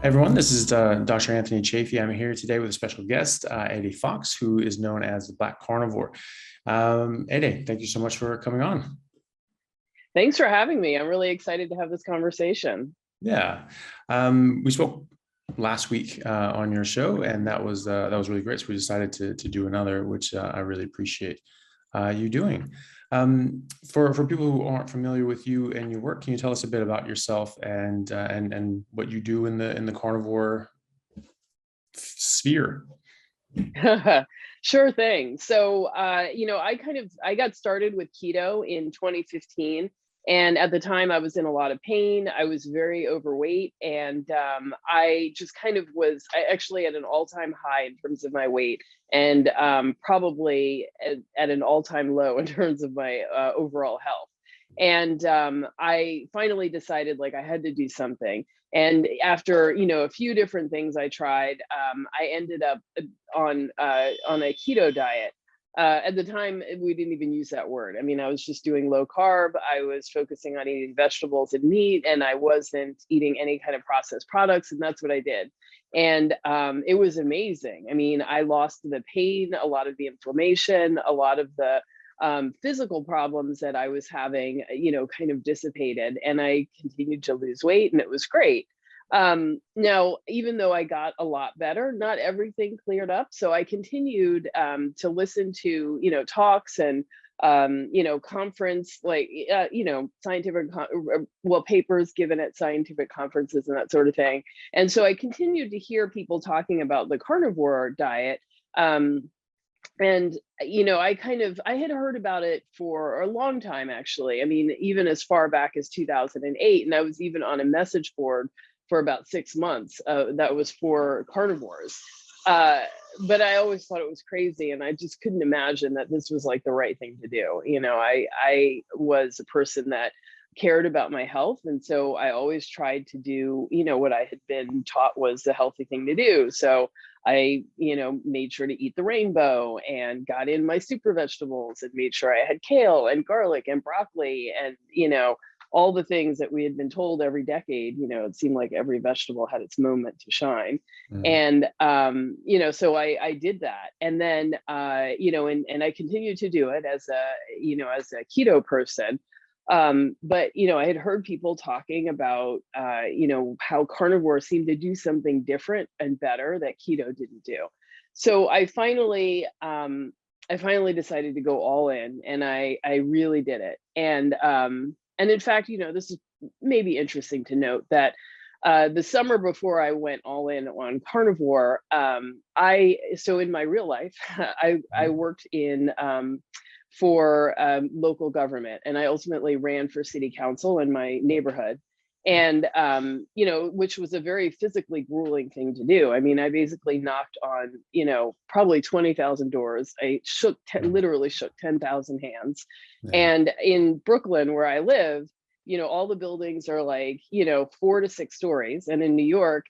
Everyone, this is Dr. Anthony Chafee. I'm here today with a special guest, Ede Fox, who is known as the Black Carnivore. Ede, thank you so much for coming on. Thanks for having me. I'm really excited to have this conversation. Yeah, we spoke last week on your show, and that was really great. So we decided to do another, which I really appreciate you doing. For people who aren't familiar with you and your work, can you tell us a bit about yourself and what you do in the carnivore sphere? Sure thing. So, I got started with keto in 2015. And at the time, I was in a lot of pain. I was very overweight. And I just I actually at an all-time high in terms of my weight and probably at an all-time low in terms of my overall health. And I finally decided like I had to do something. And after a few different things I tried, I ended up on a keto diet. At the time, we didn't even use that word. I mean, I was just doing low carb. I was focusing on eating vegetables and meat, and I wasn't eating any kind of processed products. And that's what I did. And it was amazing. I mean, I lost the pain, a lot of the inflammation, a lot of the physical problems that I was having, kind of dissipated, and I continued to lose weight, and it was great. Now, even though I got a lot better, not everything cleared up. So I continued to listen to, talks and, conference, scientific, papers given at scientific conferences and that sort of thing. And so I continued to hear people talking about the carnivore diet. And I had heard about it for a long time, actually. I mean, even as far back as 2008, and I was even on a message board for about 6 months that was for carnivores. But I always thought it was crazy, and I just couldn't imagine that this was like the right thing to do. I was a person that cared about my health, and so I always tried to do what I had been taught was the healthy thing to do. So I made sure to eat the rainbow and got in my super vegetables and made sure I had kale and garlic and broccoli and all the things that we had been told every decade. It seemed like every vegetable had its moment to shine. And so I did that, and then and I continued to do it as a keto person. But I had heard people talking about how carnivores seemed to do something different and better that keto didn't do. So I finally decided to go all in, and I really did it. And in fact, this is maybe interesting to note that the summer before I went all in on carnivore, so in my real life, I worked in for local government, and I ultimately ran for city council in my neighborhood. And which was a very physically grueling thing to do. I mean, I basically knocked on probably 20,000 doors. I literally shook 10,000 hands. And in Brooklyn, where I live, all the buildings are like 4 to 6 stories, and in New York,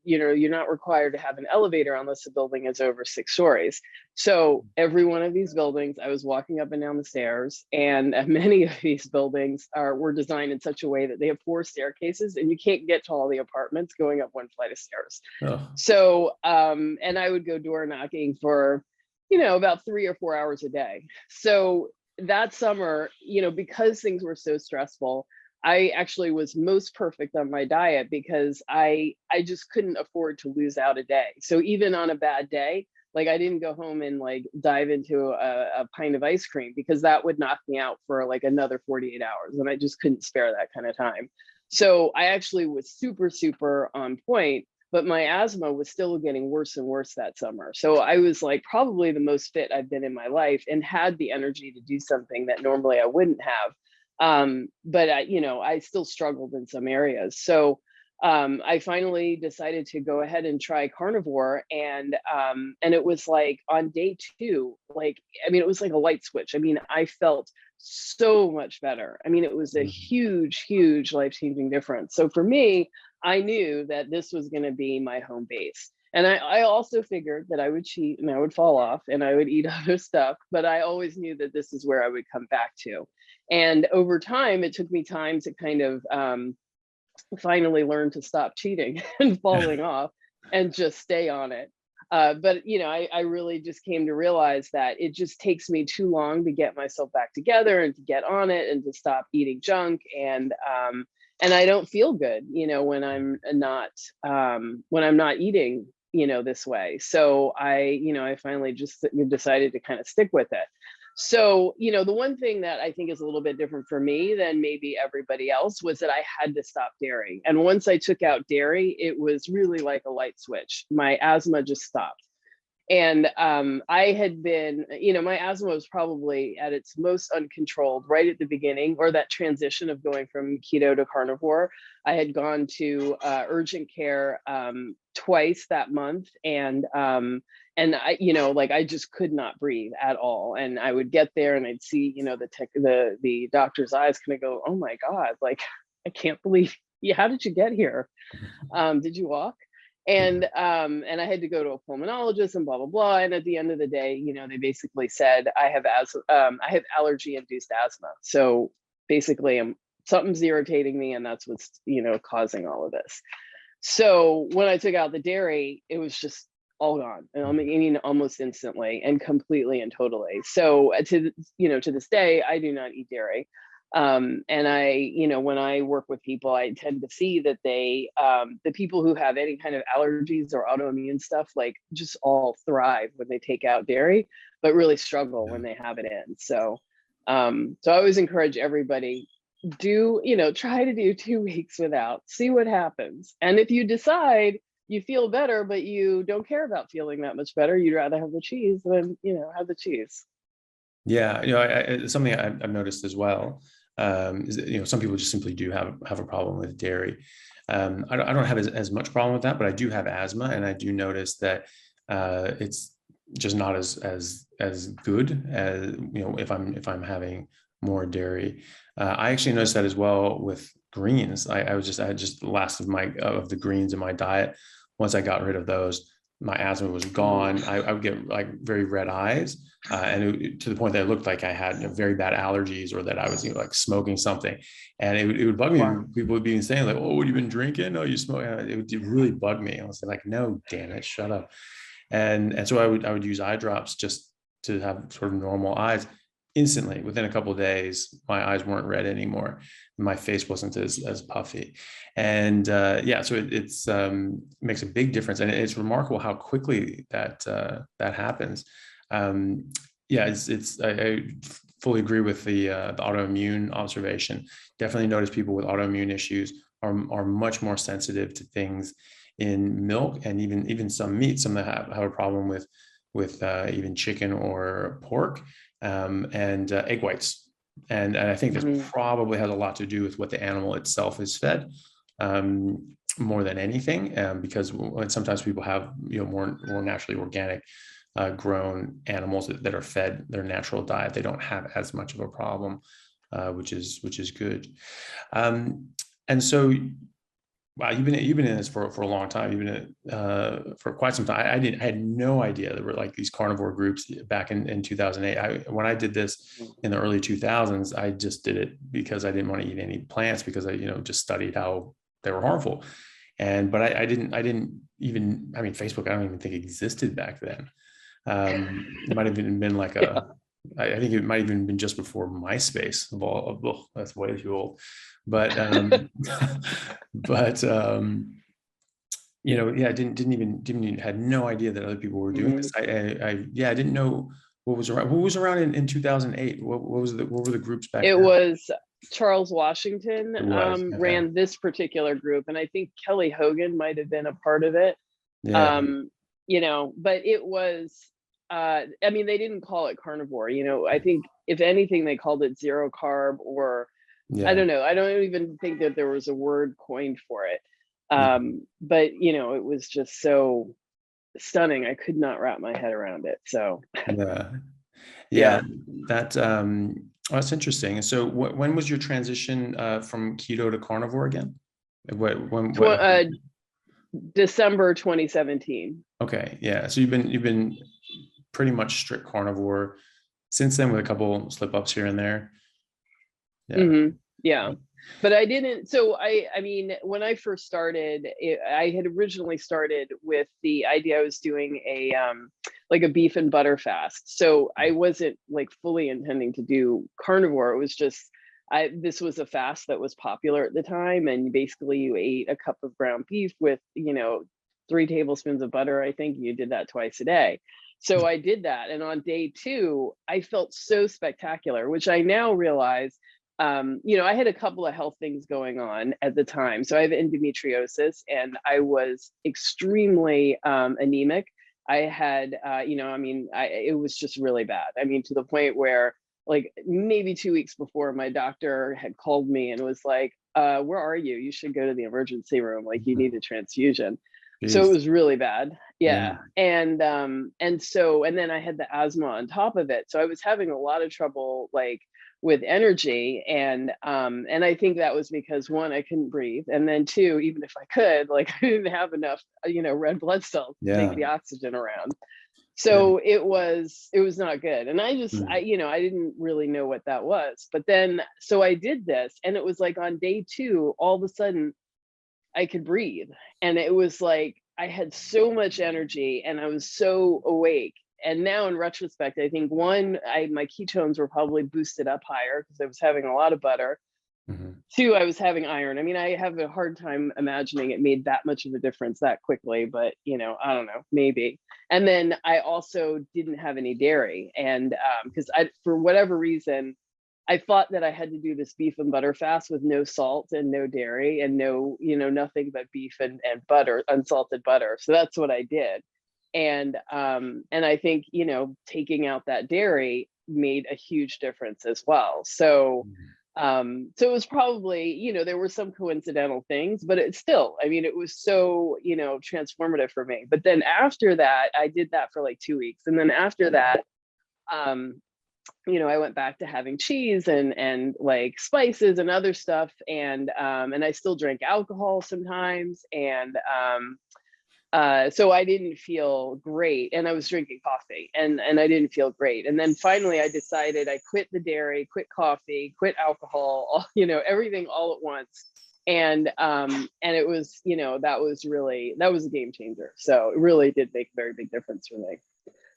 you're not required to have an elevator unless the building is over 6 stories. So every one of these buildings, I was walking up and down the stairs, and many of these buildings were designed in such a way that they have 4 staircases, and you can't get to all the apartments going up 1 flight of stairs. Oh. So and I would go door knocking for about 3 or 4 hours a day. So that summer, because things were so stressful, I actually was most perfect on my diet because I just couldn't afford to lose out a day. So even on a bad day, like I didn't go home and like dive into a pint of ice cream, because that would knock me out for like another 48 hours. And I just couldn't spare that kind of time. So I actually was super, super on point, but my asthma was still getting worse and worse that summer. So I was like probably the most fit I've been in my life, and had the energy to do something that normally I wouldn't have. But I still struggled in some areas. So I finally decided to go ahead and try carnivore, and it was like on day 2, it was like a light switch. I mean, I felt so much better. I mean, it was a huge, huge life-changing difference. So for me, I knew that this was going to be my home base. And I also figured that I would cheat and I would fall off and I would eat other stuff, but I always knew that this is where I would come back to. And over time, it took me time to kind of finally learned to stop cheating and falling off and just stay on it. But you know, I really just came to realize that it just takes me too long to get myself back together and to get on it and to stop eating junk. And I don't feel good, you know, when I'm not eating, you know, this way. So I finally just decided to kind of stick with it. So, you know, the one thing that I think is a little bit different for me than maybe everybody else was that I had to stop dairy. And once I took out dairy, it was really like a light switch. My asthma just stopped. And I had been, you know, my asthma was probably at its most uncontrolled right at the beginning, or that transition of going from keto to carnivore. I had gone to urgent care twice that month, and I, you know, like I just could not breathe at all. And I would get there and I'd see, you know, the doctor's eyes kind of go, oh my God, like I can't believe, yeah, how did you get here? Did you walk? And I had to go to a pulmonologist and blah, blah, blah. And at the end of the day, you know, they basically said, I have allergy induced asthma. So basically something's irritating me, and that's what's, you know, causing all of this. So when I took out the dairy, it was just all gone. And I'm eating almost instantly and completely and totally. So to this day, I do not eat dairy. And I, you know, when I work with people, I tend to see that they, the people who have any kind of allergies or autoimmune stuff, like just all thrive when they take out dairy, but really struggle when they have it in. So, so I always encourage everybody, try to do 2 weeks without, see what happens. And if you decide you feel better, but you don't care about feeling that much better, you'd rather have the cheese, then, you know, have the cheese. Yeah, you know, something I've noticed as well is that, you know, some people just simply do have a problem with dairy. I don't have as much problem with that, but I do have asthma, and I do notice that it's just not as good as, you know, if I'm having more dairy. I actually noticed that as well with greens. I had just the last of the greens in my diet. Once I got rid of those, my asthma was gone. I would get like very red eyes, to the point that it looked like I had, you know, very bad allergies, or that I was, you know, like smoking something. And it would bug me. Wow. People would be saying like, "Oh, what have you been drinking? Oh, you smoke?" It would really bug me. I was like, "No, damn it, shut up." And so I would use eye drops just to have sort of normal eyes. Instantly, within a couple of days, my eyes weren't red anymore. My face wasn't as puffy. And yeah, so it's makes a big difference. And it's remarkable how quickly that happens. Yeah, I fully agree with the autoimmune observation. Definitely notice people with autoimmune issues are much more sensitive to things in milk, and even some meat. Some that have a problem with even chicken or pork, and egg whites. And I think this probably has a lot to do with what the animal itself is fed, more than anything, because when sometimes people have, you know, more naturally organic grown animals that are fed their natural diet, they don't have as much of a problem, which is good. And so, wow, you've been in this for a long time. You've been in it for quite some time. I had no idea there were like these carnivore groups back in 2008. When I did this in the early 2000s, I just did it because I didn't want to eat any plants, because I, you know, just studied how they were harmful. But I didn't even, I mean, Facebook, I don't even think existed back then. It might have even been like I think it might have even been just before MySpace that's way too old. But you know, yeah, I didn't even had no idea that other people were doing this. I didn't know what was around. What was around in 2008? What were the groups back then? It was Charles Washington Okay. ran this particular group, and I think Kelly Hogan might have been a part of it. Yeah. You know, but it was, I mean, they didn't call it carnivore. You know, I think if anything, they called it zero carb, or Yeah. I don't know. I don't even think that there was a word coined for it. But you know, it was just so stunning. I could not wrap my head around it. So yeah, that that's interesting. And so when was your transition from keto to carnivore again? December 2017. Okay, yeah. So you've been pretty much strict carnivore since then, with a couple slip ups here and there. Yeah. Yeah. But I didn't, so I mean, when I first started, I had originally started with the idea I was doing like a beef and butter fast. So I wasn't like fully intending to do carnivore. It was just, this was a fast that was popular at the time. And basically you ate a cup of ground beef with, 3 tablespoons of butter. I think you did that twice a day. So I did that. And on day 2, I felt so spectacular, which I now realize, I had a couple of health things going on at the time. So I have endometriosis and I was extremely anemic. I had, it was just really bad. I mean, to the point where like maybe 2 weeks before, my doctor had called me and was like, where are you? You should go to the emergency room. Like you need a transfusion. So it Jeez. was really bad. Yeah. Yeah. And then I had the asthma on top of it. So I was having a lot of trouble like with energy. And I think that was because 1, I couldn't breathe. And then 2, even if I could, like I didn't have enough, red blood cells to take Yeah. the oxygen around. Yeah. So it was not good. And I just, Mm. I didn't really know what that was. But then, so I did this and it was like on day 2, all of a sudden I could breathe. And it was like, I had so much energy and I was so awake. And now in retrospect, I think 1, my ketones were probably boosted up higher because I was having a lot of butter. Mm-hmm. 2, I was having iron. I mean, I have a hard time imagining it made that much of a difference that quickly, but I don't know, maybe. And then I also didn't have any dairy. And because for whatever reason, I thought that I had to do this beef and butter fast with no salt and no dairy and no, nothing but beef and butter, unsalted butter. So that's what I did. And I think, taking out that dairy made a huge difference as well. So so it was probably, there were some coincidental things, but it's still, I mean, it was so, transformative for me. But then after that, I did that for like 2 weeks. And then after that, I went back to having cheese and like spices and other stuff. And I still drank alcohol sometimes. And so I didn't feel great, and I was drinking coffee and I didn't feel great. And then finally I decided I quit the dairy, quit coffee, quit alcohol, everything all at once. And it was, that was a game changer. So it really did make a very big difference for me.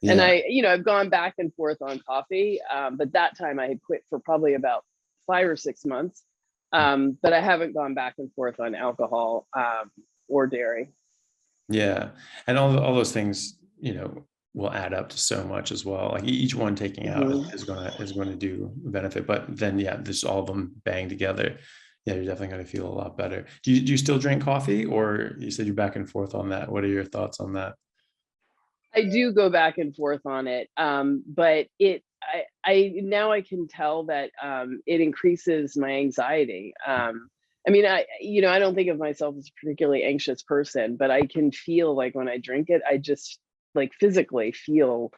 Yeah. And I've gone back and forth on coffee, but that time I had quit for probably about 5 or 6 months. But I haven't gone back and forth on alcohol or dairy. Yeah. And all those things, will add up to so much as well. Like each one taking out is going to do benefit, but then, this all of them bang together. Yeah, you're definitely going to feel a lot better. Do you still drink coffee, or you said you're back and forth on that? What are your thoughts on that? I do go back and forth on it. But I now I can tell that it increases my anxiety. I mean, I don't think of myself as a particularly anxious person, but I can feel like when I drink it, I just like physically feel,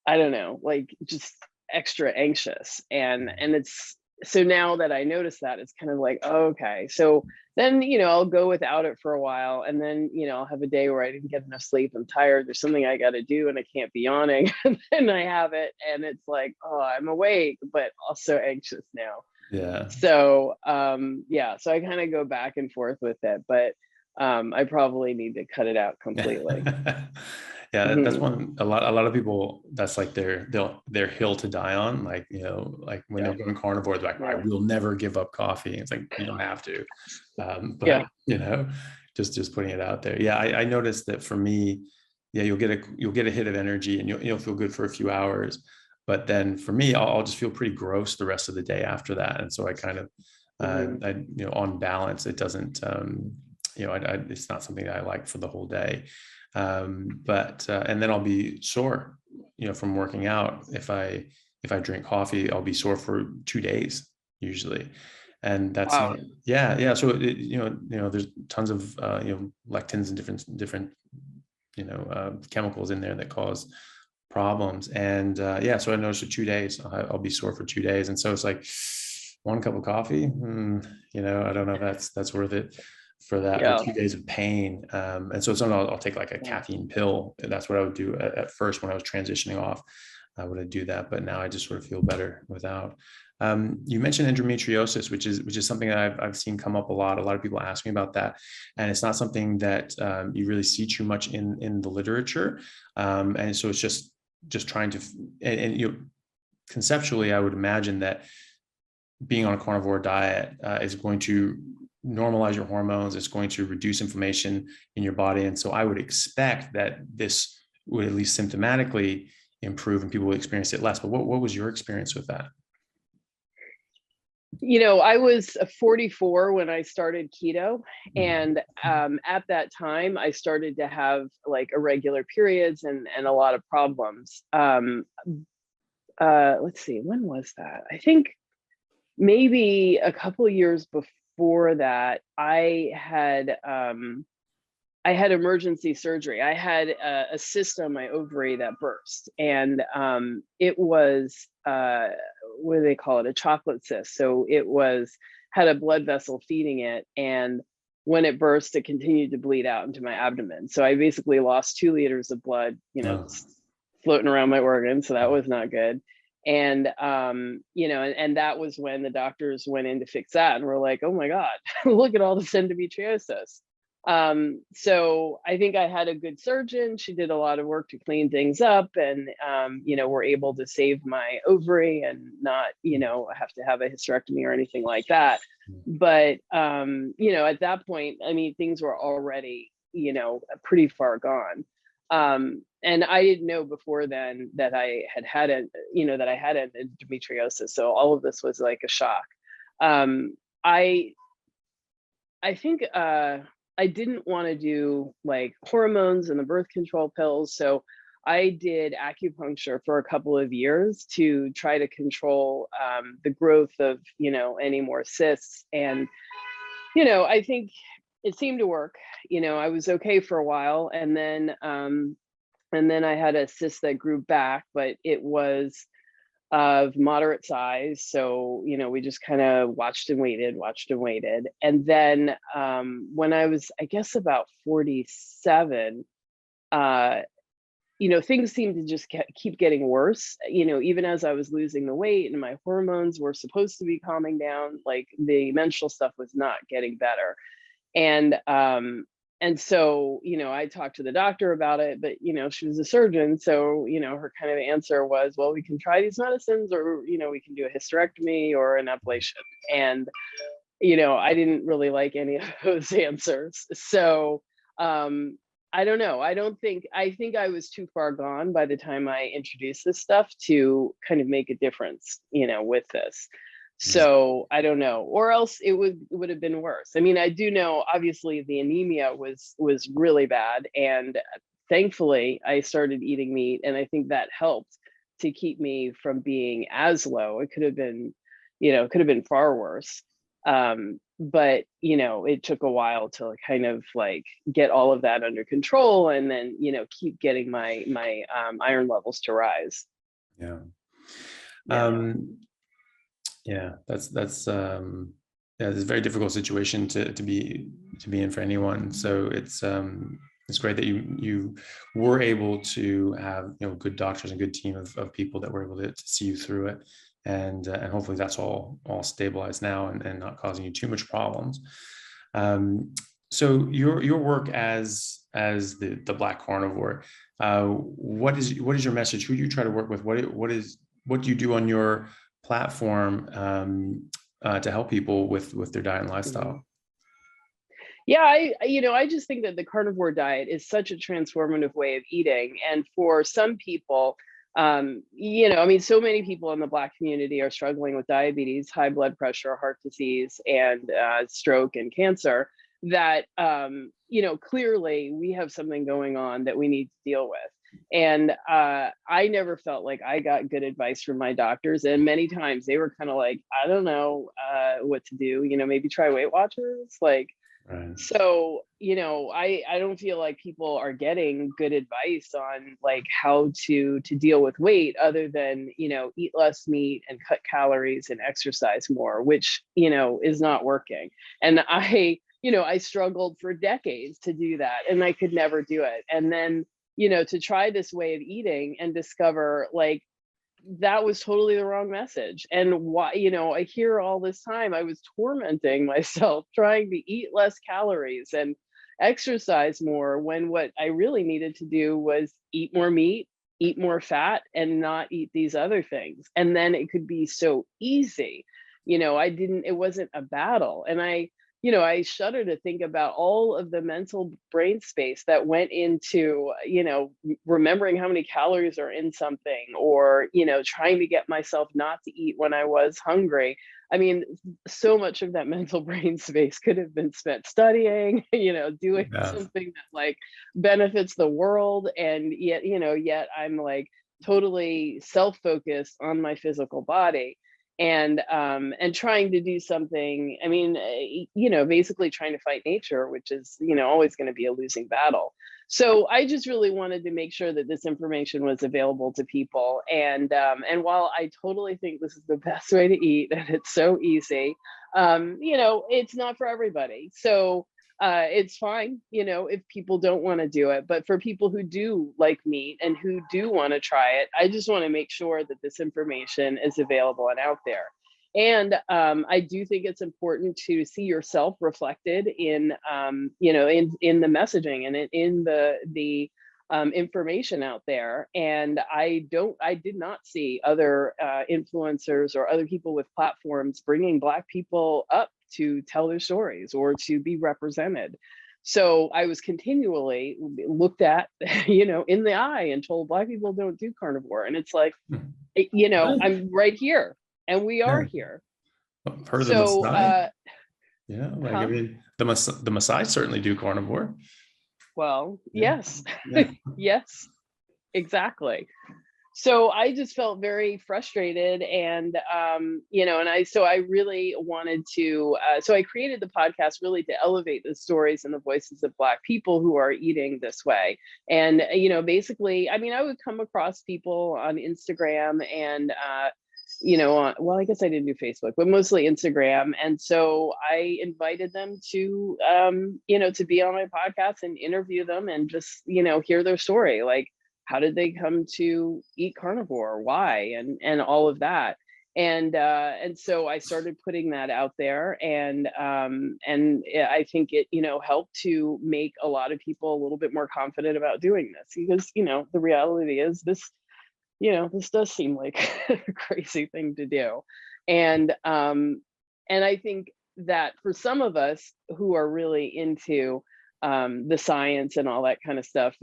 I don't know, like just extra anxious. And it's, so now that I notice that, it's kind of like, oh, okay. So then, I'll go without it for a while. And then, I'll have a day where I didn't get enough sleep. I'm tired. There's something I got to do and I can't be yawning. And then I have it. And it's like, oh, I'm awake, but also anxious now. Yeah. So, so I kind of go back and forth with it, but I probably need to cut it out completely. Yeah, that's one, a lot of people, that's like their hill to die on. Like, like when they're going carnivore, they're like, I will never give up coffee. It's like, you don't have to. But just putting it out there. Yeah, I noticed that for me, you'll get a hit of energy and you'll feel good for a few hours. But then for me, I'll just feel pretty gross the rest of the day after that. And so I kind of, on balance, it doesn't, it's not something that I like for the whole day. But and then I'll be sore, from working out. If I drink coffee, I'll be sore for 2 days usually. And that's Wow. not, so there's tons of lectins and different chemicals in there that cause problems. And so I noticed for 2 days I'll be sore for 2 days. And so it's like, 1 cup of coffee, I don't know if that's worth it for that, or 2 days of pain. And so sometimes I'll take like a caffeine pill. And that's what I would do at first when I was transitioning off would I do that, but now I just sort of feel better without. You mentioned endometriosis, which is something that I've seen come up a lot. A lot of people ask me about that, and it's not something that you really see too much in the literature. And so it's just trying to, and you know, conceptually, I would imagine that being on a carnivore diet is going to normalize your hormones. It's going to reduce inflammation in your body, and so I would expect that this would at least symptomatically improve, and people would experience it less. But what was your experience with that? You know, I was 44 when I started keto, and at that time I started to have like irregular periods and a lot of problems. Let's see, when was that? I think maybe a couple of years before that, I had emergency surgery. I had a cyst on my ovary that burst, and it was what do they call it? A chocolate cyst. So it had a blood vessel feeding it, and when it burst, it continued to bleed out into my abdomen. So I basically lost 2 liters of blood, you know, floating around my organs. So that was not good. And you know, and that was when the doctors went in to fix that, and we're like, oh my God, look at all this endometriosis. So I think I had a good surgeon. She did a lot of work to clean things up, and you know, we're able to save my ovary and not, you know, have to have a hysterectomy or anything like that. But you know, at that point, I mean, things were already, you know, pretty far gone. And I didn't know before then that I had endometriosis. So all of this was like a shock. I think I didn't want to do like hormones and the birth control pills. So I did acupuncture for a couple of years to try to control the growth of, you know, any more cysts. And, you know, I think it seemed to work. You know, I was okay for a while, and then I had a cyst that grew back, but it was of moderate size. So, you know, we just kind of watched and waited. And then when I was, I guess, about 47, you know, things seemed to just keep getting worse. You know, even as I was losing the weight and my hormones were supposed to be calming down, like the menstrual stuff was not getting better. And so, you know, I talked to the doctor about it, but, you know, she was a surgeon. So, you know, her kind of answer was, well, we can try these medicines, or, you know, we can do a hysterectomy or an ablation. And, you know, I didn't really like any of those answers. So, I don't know. I think I was too far gone by the time I introduced this stuff to kind of make a difference, you know, with this. So I don't know, or else it would have been worse. I mean, I do know, obviously, the anemia was really bad, and thankfully I started eating meat, and I think that helped to keep me from being as low. It could have been, you know, it could have been far worse. But, you know, it took a while to kind of like get all of that under control, and then, you know, keep getting my iron levels to rise. Yeah. Yeah. Yeah, that's yeah, it's a very difficult situation to be in for anyone. So it's great that you were able to have, you know, good doctors and good team of people that were able to see you through it, and hopefully that's all stabilized now and not causing you too much problems. So your work as the Black Carnivore, what is your message? Who do you try to work with? What do you do on your platform to help people with their diet and lifestyle? Yeah, I just think that the carnivore diet is such a transformative way of eating. And for some people, you know, I mean, so many people in the Black community are struggling with diabetes, high blood pressure, heart disease, and stroke and cancer, that, you know, clearly we have something going on that we need to deal with. And I never felt like I got good advice from my doctors. And many times they were kind of like, I don't know what to do, you know, maybe try Weight Watchers. Like, Right. so, you know, I don't feel like people are getting good advice on like how to deal with weight, other than, you know, eat less meat and cut calories and exercise more, which, you know, is not working. And you know, I struggled for decades to do that, and I could never do it. And then, you know, to try this way of eating and discover like that was totally the wrong message. And why, I hear all this time I was tormenting myself trying to eat less calories and exercise more, when what I really needed to do was eat more meat, eat more fat, and not eat these other things. And then it could be so easy. It wasn't a battle. And I shudder to think about all of the mental brain space that went into, remembering how many calories are in something, or, trying to get myself not to eat when I was hungry. I mean, so much of that mental brain space could have been spent studying, doing Yeah. something that like benefits the world. And yet I'm like totally self-focused on my physical body, and trying to do something. I mean, basically trying to fight nature, which is, always going to be a losing battle. So I just really wanted to make sure that this information was available to people. And while I totally think this is the best way to eat and it's so easy, it's not for everybody. So it's fine, if people don't want to do it. But for people who do like meat and who do want to try it, I just want to make sure that this information is available and out there. And I do think it's important to see yourself reflected in, in the messaging and in the information out there. And I did not see other influencers or other people with platforms bringing Black people up to tell their stories or to be represented. So I was continually looked at, in the eye and told Black people don't do carnivore. And it's like, I'm right here and we are here. I've heard of So, the Maasai. Yeah, like huh? I mean, the Maasai certainly do carnivore. Well, Yeah. yes, Yeah. yes, exactly. So I just felt very frustrated, and so I really wanted to. So I created the podcast really to elevate the stories and the voices of Black people who are eating this way. And basically, I mean, I would come across people on Instagram and. Well, I guess I didn't do Facebook, but mostly Instagram. And so I invited them to, to be on my podcast and interview them and just, hear their story. Like, how did they come to eat carnivore? Why? And all of that. And so I started putting that out there, and I think it, helped to make a lot of people a little bit more confident about doing this, because, the reality is this does seem like a crazy thing to do. And I think that for some of us who are really into the science and all that kind of stuff,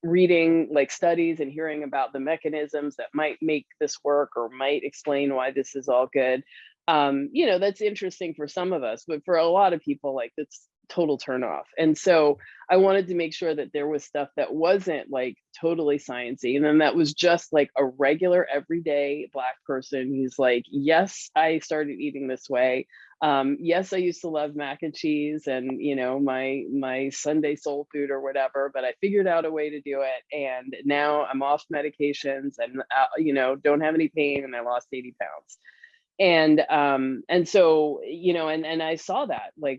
reading like studies and hearing about the mechanisms that might make this work or might explain why this is all good, that's interesting for some of us, but for a lot of people, like, that's total turn off. And so I wanted to make sure that there was stuff that wasn't like totally sciencey, and then that was just like a regular everyday Black person who's like, yes, I started eating this way. Yes, I used to love mac and cheese and my Sunday soul food or whatever, but I figured out a way to do it, and now I'm off medications and don't have any pain, and I lost 80 pounds. And so and I saw that like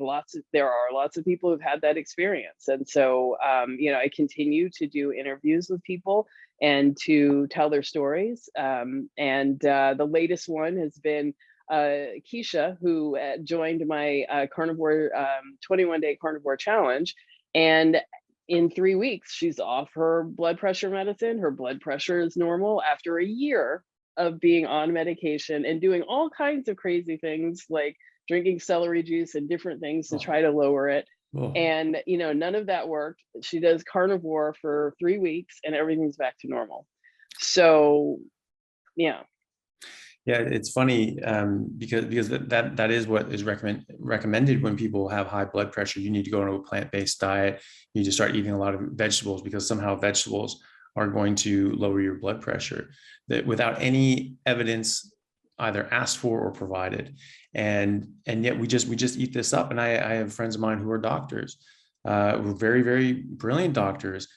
there are lots of people who've had that experience. And so I continue to do interviews with people and to tell their stories, and the latest one has been Keisha, who joined my carnivore 21-day carnivore challenge, and in 3 weeks she's off her blood pressure medicine. Her blood pressure is normal after a year of being on medication and doing all kinds of crazy things like drinking celery juice and different things to try to lower it. Oh. And none of that worked. She does carnivore for 3 weeks and everything's back to normal. So yeah. Yeah, it's funny because that is what is recommended when people have high blood pressure. You need to go into a plant-based diet. You need to start eating a lot of vegetables, because somehow vegetables are going to lower your blood pressure, that without any evidence either asked for or provided. And yet we just eat this up. And I have friends of mine who are doctors, who are very, very brilliant doctors.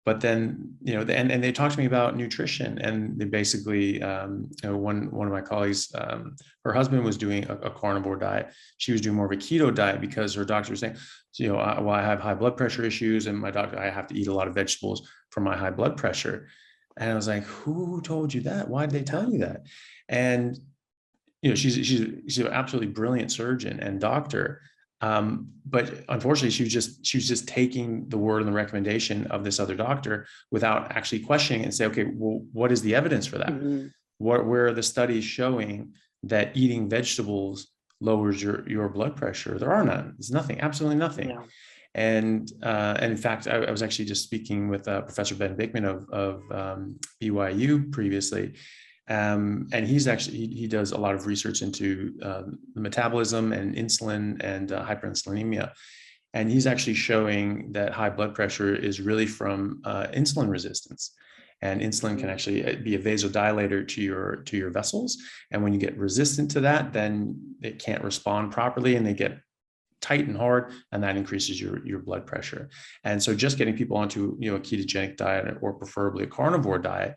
But then, and they talk to me about nutrition, and they basically, one of my colleagues, her husband was doing a carnivore diet. She was doing more of a keto diet because her doctor was saying, well, I have high blood pressure issues, and my doctor, I have to eat a lot of vegetables for my high blood pressure. And I was like, who told you that? Why did they tell you that? And, you know, she's an absolutely brilliant surgeon and doctor. But unfortunately, she was just taking the word and the recommendation of this other doctor without actually questioning and say, okay, well, what is the evidence for that? Mm-hmm. Where are the studies showing that eating vegetables lowers your blood pressure? There are none. There's nothing, absolutely nothing. No. And in fact, I was actually just speaking with Professor Ben Bickman of BYU previously, and he does a lot of research into the metabolism and insulin and hyperinsulinemia, and he's actually showing that high blood pressure is really from insulin resistance. And insulin can actually be a vasodilator to your vessels, and when you get resistant to that, then it can't respond properly, and they get tight and hard, and that increases your blood pressure. And so just getting people onto, you know, a ketogenic diet or preferably a carnivore diet,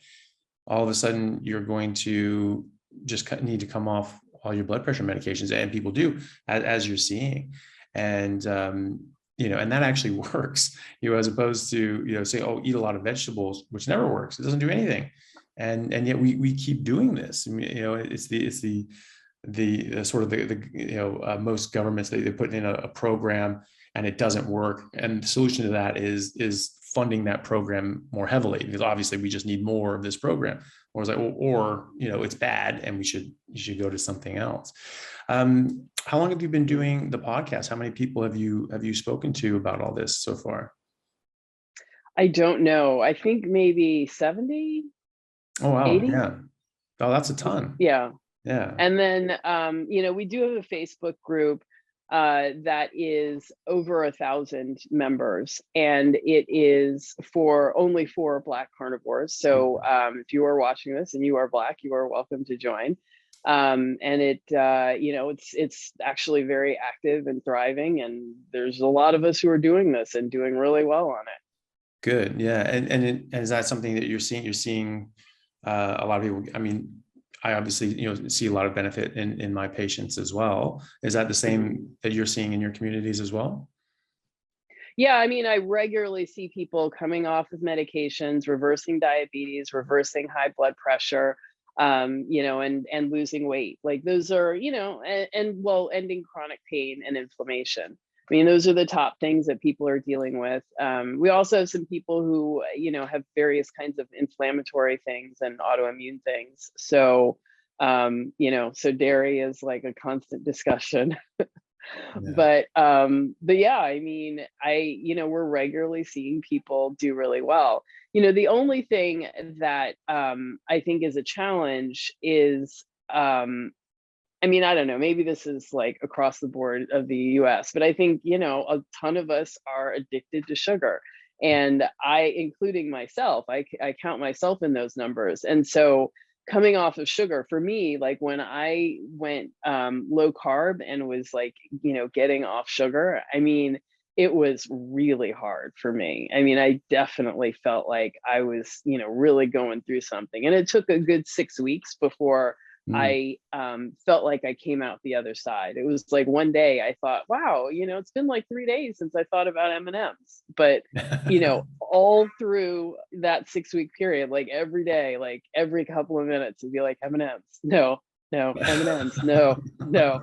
all of a sudden you're going to just need to come off all your blood pressure medications, and people do, as you're seeing. And you know, and that actually works, you know, as opposed to, you know, say, oh, eat a lot of vegetables, which never works. It doesn't do anything. And yet we keep doing this. I mean, you know, it's the sort of the you know, most governments, they put in a program and it doesn't work, and the solution to that is funding that program more heavily, because obviously we just need more of this program, or it's like, or you know, it's bad and you should go to something else. How long have you been doing the podcast? How many people have you spoken to about all this so far? I don't know. I think maybe 70, Oh wow, 80. yeah. Oh, that's a ton. Yeah. Yeah. And then, you know, we do have a Facebook group that is over 1,000 members, and it is only for Black carnivores. So if you are watching this and you are Black, you are welcome to join. And it, you know, it's actually very active and thriving, and there's a lot of us who are doing this and doing really well on it. Good. Yeah. And is that something that you're seeing? You're seeing a lot of people. I mean, I obviously, you know, see a lot of benefit in my patients as well. Is that the same that you're seeing in your communities as well? Yeah, I mean, I regularly see people coming off of medications, reversing diabetes, reversing high blood pressure, you know, and losing weight. Like those are, you know, and well, ending chronic pain and inflammation. I mean, those are the top things that people are dealing with. We also have some people who, you know, have various kinds of inflammatory things and autoimmune things. So, you know, so dairy is like a constant discussion. Yeah. But yeah, I mean, you know, we're regularly seeing people do really well. You know, the only thing that I think is a challenge is I mean, I don't know, maybe this is like across the board of the US, but I think, you know, a ton of us are addicted to sugar. And including myself, I count myself in those numbers. And so coming off of sugar for me, like when I went low carb and was like, you know, getting off sugar, I mean, it was really hard for me. I mean, I definitely felt like I was, you know, really going through something. And it took a good 6 weeks before Mm. I felt like I came out the other side. It was like one day I thought, wow, you know, it's been like 3 days since I thought about M&Ms. But, you know, all through that 6 week period, like every day, like every couple of minutes, it'd be like M&Ms. No, no, M&Ms. No, no.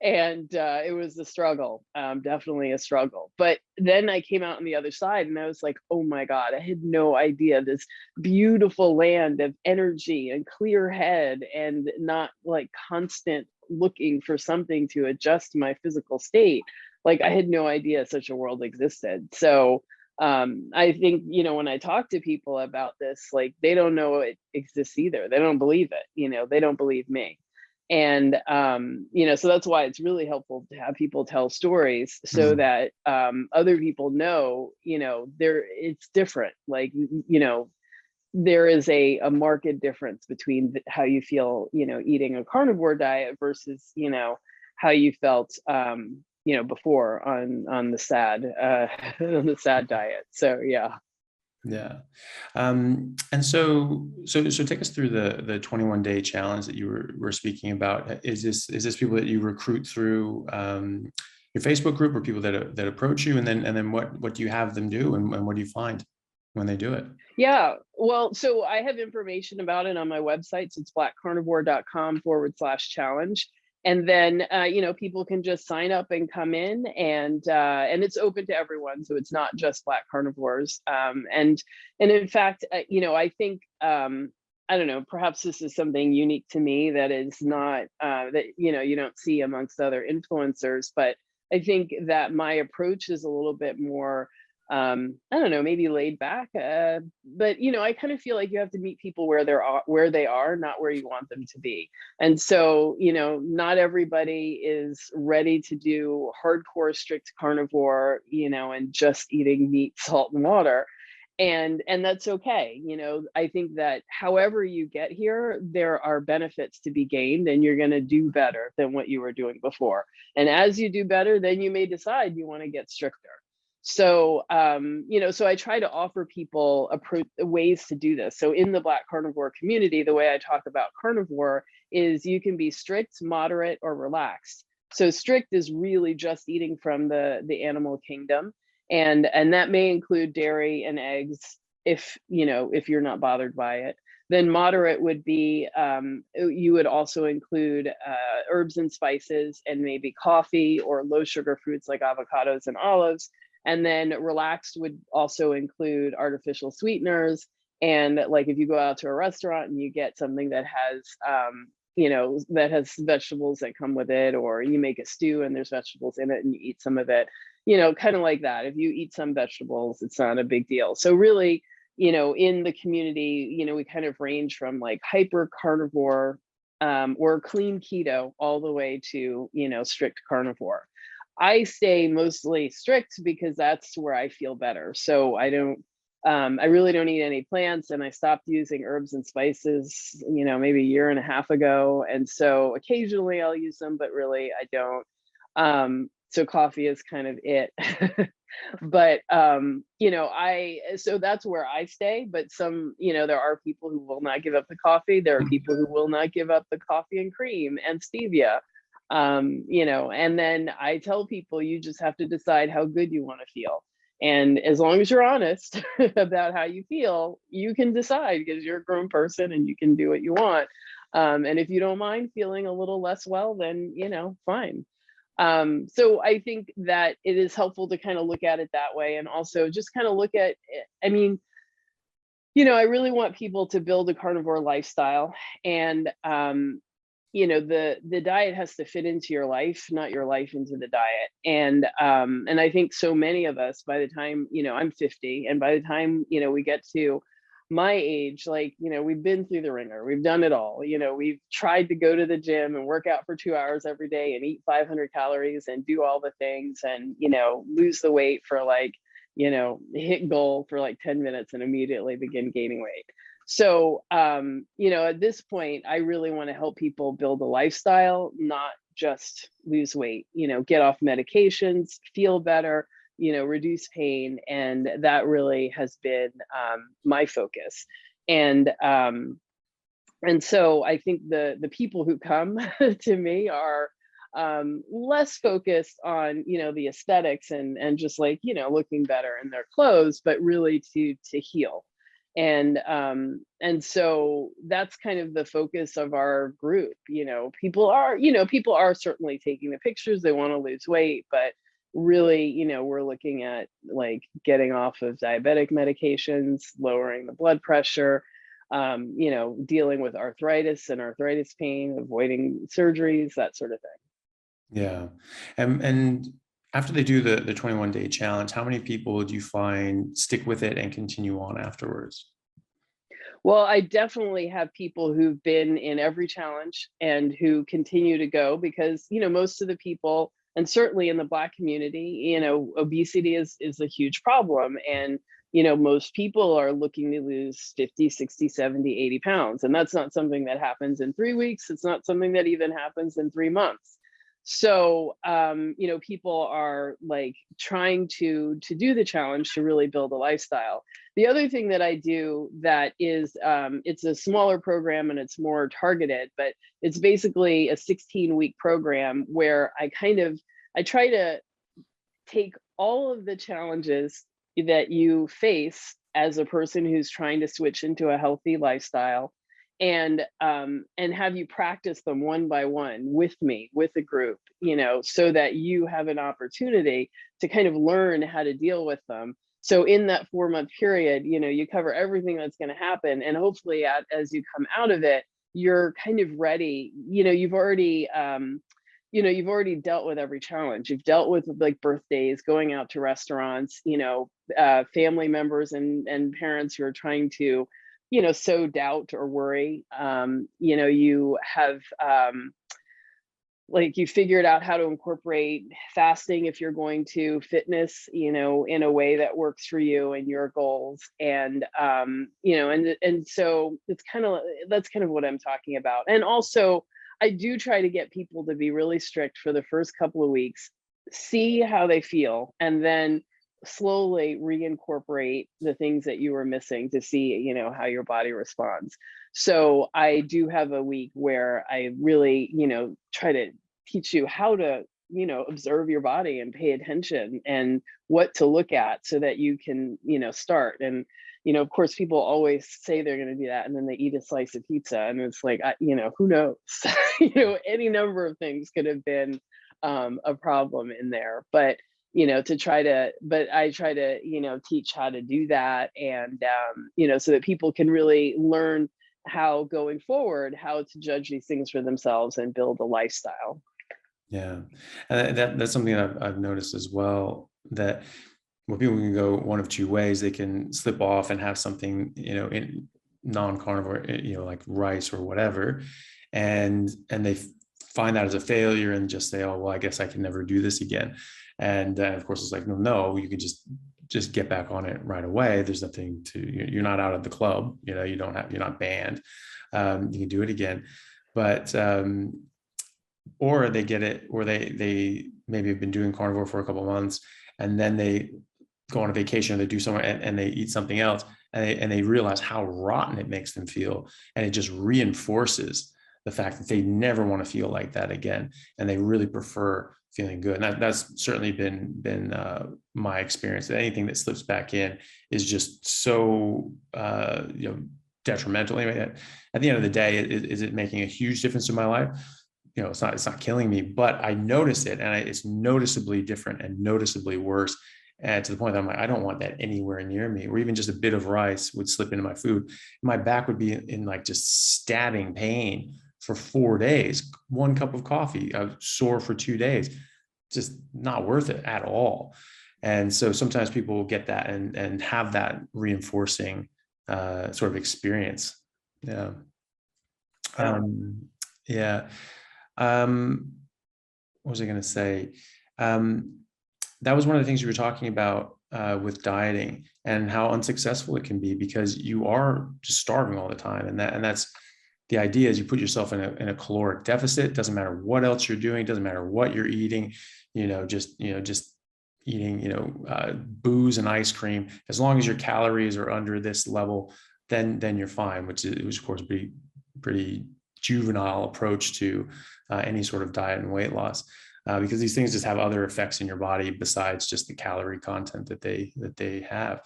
And it was a struggle, definitely a struggle. But then I came out on the other side and I was like, oh my God, I had no idea this beautiful land of energy and clear head and not like constant looking for something to adjust my physical state. Like I had no idea such a world existed. So I think, you know, when I talk to people about this, like they don't know it exists either. They don't believe it, you know, they don't believe me. And you know, so that's why it's really helpful to have people tell stories so Mm. that other people know, you know, it's different. Like, you know, there is a marked difference between how you feel, you know, eating a carnivore diet versus, you know, how you felt you know, before on the sad on the sad diet. So yeah. Yeah. And so take us through the 21-day challenge that you were speaking about. Is this people that you recruit through your Facebook group, or people that approach you, and then what do you have them do, and what do you find? when they do it? Yeah, well, so I have information about it on my website. So it's blackcarnivore.com/challenge. And then, people can just sign up and come in, and it's open to everyone. So it's not just Black carnivores. And in fact, I think, I don't know, perhaps this is something unique to me that is not, that, you don't see amongst other influencers, but I think that my approach is a little bit more, I don't know, maybe laid back. But I kind of feel like you have to meet people where they are, not where you want them to be. And so, not everybody is ready to do hardcore strict carnivore, and just eating meat, salt, and water. And that's okay. I think that however you get here, there are benefits to be gained, and you're going to do better than what you were doing before. And as you do better, then you may decide you want to get stricter. So, so I try to offer people ways to do this. So in the Black carnivore community, the way I talk about carnivore is you can be strict, moderate, or relaxed. So strict is really just eating from the animal kingdom. And that may include dairy and eggs if you're not bothered by it. Then moderate would be, you would also include herbs and spices and maybe coffee or low sugar fruits like avocados and olives. And then relaxed would also include artificial sweeteners. And like if you go out to a restaurant and you get something that has, that has vegetables that come with it, or you make a stew and there's vegetables in it and you eat some of it, kind of like that. If you eat some vegetables, it's not a big deal. So really, in the community, we kind of range from like hyper carnivore or clean keto all the way to, strict carnivore. I stay mostly strict because that's where I feel better. So I really don't eat any plants, and I stopped using herbs and spices, maybe a year and a half ago. And so occasionally I'll use them, but really I don't. So coffee is kind of it. But, so that's where I stay. But there are people who will not give up the coffee. There are people who will not give up the coffee and cream and stevia. And then I tell people, you just have to decide how good you want to feel. And as long as you're honest about how you feel, you can decide, because you're a grown person and you can do what you want. And if you don't mind feeling a little less well, then, fine. So I think that it is helpful to kind of look at it that way, and also just kind of look at, I mean, I really want people to build a carnivore lifestyle, and the diet has to fit into your life, not your life into the diet. And I think so many of us, by the time, I'm 50, and by the time, we get to my age, like, we've been through the ringer, we've done it all. We've tried to go to the gym and work out for 2 hours every day and eat 500 calories and do all the things and, lose the weight for like, hit goal for like 10 minutes and immediately begin gaining weight. So, at this point, I really want to help people build a lifestyle, not just lose weight, get off medications, feel better, reduce pain. And that really has been my focus. And so I think the people who come to me are less focused on, the aesthetics and just like, looking better in their clothes, but really to heal. And so that's kind of the focus of our group. People are certainly taking the pictures, they want to lose weight, but really, we're looking at like getting off of diabetic medications, lowering the blood pressure, dealing with arthritis and arthritis pain, avoiding surgeries, that sort of thing. Yeah. And after they do the 21-day challenge, how many people do you find stick with it and continue on afterwards? Well, I definitely have people who've been in every challenge and who continue to go because, most of the people, and certainly in the Black community, obesity is a huge problem. And, most people are looking to lose 50, 60, 70, 80 pounds. And that's not something that happens in 3 weeks. It's not something that even happens in 3 months. So, people are like trying to do the challenge to really build a lifestyle. The other thing that I do that is, it's a smaller program and it's more targeted, but it's basically a 16-week program where I try to take all of the challenges that you face as a person who's trying to switch into a healthy lifestyle, and have you practice them one by one with me, with a group, so that you have an opportunity to kind of learn how to deal with them. So in that 4-month period, you cover everything that's going to happen, and hopefully as you come out of it, you're kind of ready. You've already dealt with every challenge. You've dealt with like birthdays, going out to restaurants, family members and parents who are trying to, sow doubt or worry. You have, like, you figured out how to incorporate fasting if you're going to, fitness, in a way that works for you and your goals. And, and so that's kind of what I'm talking about. And also, I do try to get people to be really strict for the first couple of weeks, see how they feel, and then slowly reincorporate the things that you were missing to see, how your body responds. So I do have a week where I really, try to teach you how to, observe your body and pay attention and what to look at so that you can, start. And, of course, people always say they're going to do that, and then they eat a slice of pizza, and it's like, who knows? Any number of things could have been a problem in there. But I try to, teach how to do that, and, so that people can really learn how, going forward, how to judge these things for themselves and build a lifestyle. Yeah. And that's something I've noticed as well, that well, people can go one of two ways. They can slip off and have something, in non-carnivore, like rice or whatever. And they find that as a failure and just say, oh, well, I guess I can never do this again. And of course it's like, no, you can just get back on it right away. There's nothing you're not out of the club, you're not banned. You can do it again. But, or they get it, or they maybe have been doing carnivore for a couple of months, and then they go on a vacation, or they do somewhere and they eat something else, and they realize how rotten it makes them feel. And it just reinforces the fact that they never want to feel like that again. And they really prefer feeling good. And that's certainly been my experience. That anything that slips back in is just so, detrimental. Anyway, at the end of the day, is it making a huge difference in my life? It's not killing me, but I notice it, and it's noticeably different and noticeably worse. And to the point that I'm like, I don't want that anywhere near me. Or even just a bit of rice would slip into my food. My back would be in like just stabbing pain for 4 days. 1 cup of coffee, I was sore for 2 days. Just not worth it at all. And so sometimes people will get that and have that reinforcing sort of experience. Yeah. Yeah. What was I going to say? That was one of the things you were talking about with dieting, and how unsuccessful it can be because you are just starving all the time. And that's the idea, is you put yourself in a caloric deficit. Doesn't matter what else you're doing. Doesn't matter what you're eating, just eating, booze and ice cream. As long as your calories are under this level, then you're fine, which is of course pretty juvenile approach to any sort of diet and weight loss, because these things just have other effects in your body besides just the calorie content that they have.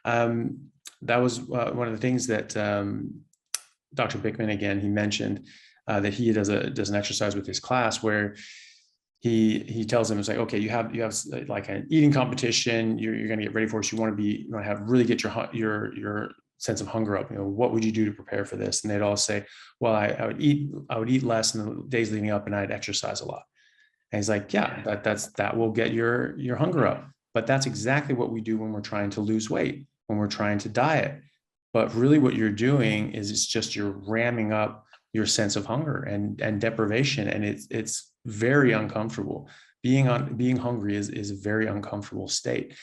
That was one of the things that Dr. Bickman, again, he mentioned that he does an exercise with his class where he tells them, it's like, okay, you have like an eating competition, you're going to get ready for it. So you want to have really get your sense of hunger up. What would you do to prepare for this? And they'd all say, well, I would eat less in the days leading up, and I'd exercise a lot. And he's like, yeah, that will get your hunger up. But that's exactly what we do when we're trying to lose weight, when we're trying to diet. But really what you're doing is it's just you're ramming up your sense of hunger and deprivation. And it's very uncomfortable. Being hungry is a very uncomfortable state.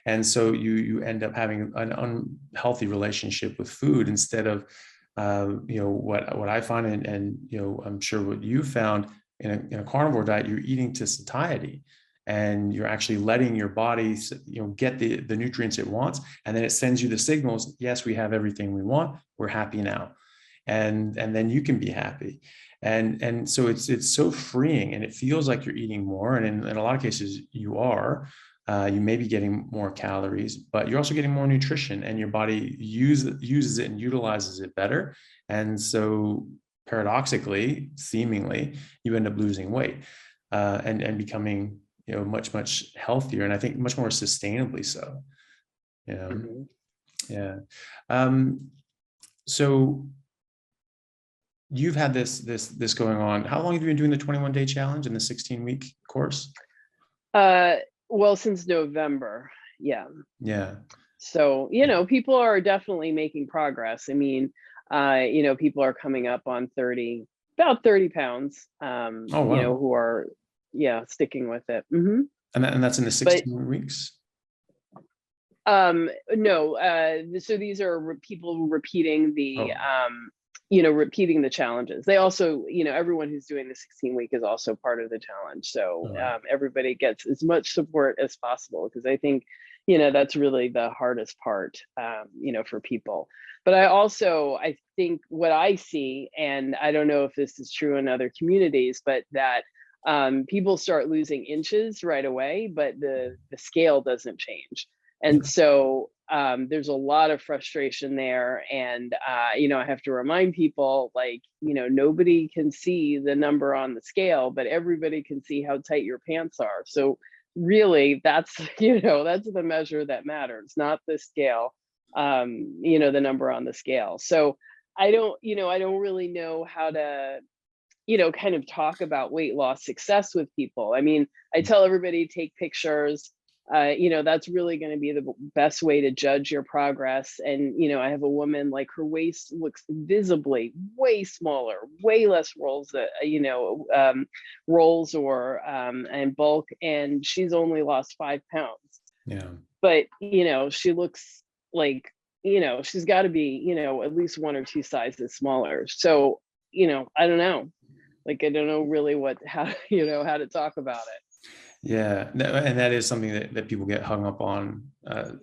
And so you end up having an unhealthy relationship with food, instead of, what I find, and I'm sure what you found in a carnivore diet, you're eating to satiety, and you're actually letting your body, get the nutrients it wants. And then it sends you the signals. Yes, we have everything we want. We're happy now. And then you can be happy. And so it's so freeing, and it feels like you're eating more. And in a lot of cases you are, You may be getting more calories, but you're also getting more nutrition, and your body uses it and utilizes it better. And so paradoxically, seemingly, you end up losing weight and becoming, much healthier, and I think much more sustainably so. Mm-hmm. Yeah. So you've had this going on. How long have you been doing the 21-day challenge and the 16-week course? Well, since November. Yeah. Yeah. So, people are definitely making progress. I mean, people are coming up on about 30 pounds, Oh, wow. who are, sticking with it. Mm-hmm. And that's in the 16 weeks? No, so these are people repeating repeating the challenges. They also, everyone who's doing the 16-week is also part of the challenge. So everybody gets as much support as possible, because I think, that's really the hardest part, for people. But I think what I see, and I don't know if this is true in other communities, but that people start losing inches right away, but the scale doesn't change. And so there's a lot of frustration there. And, I have to remind people, nobody can see the number on the scale, but everybody can see how tight your pants are. So really, that's, that's the measure that matters, not the scale, the number on the scale. So I don't really know how to, kind of talk about weight loss success with people. I mean, I tell everybody, take pictures. That's really going to be the best way to judge your progress. And, I have a woman, like, her waist looks visibly way smaller, way less rolls, rolls or and bulk. And she's only lost 5 pounds. Yeah. But, she looks like, she's got to be, at least 1 or 2 sizes smaller. So, I don't know. Like, I don't know really how to talk about it. Yeah, and that is something that people get hung up on,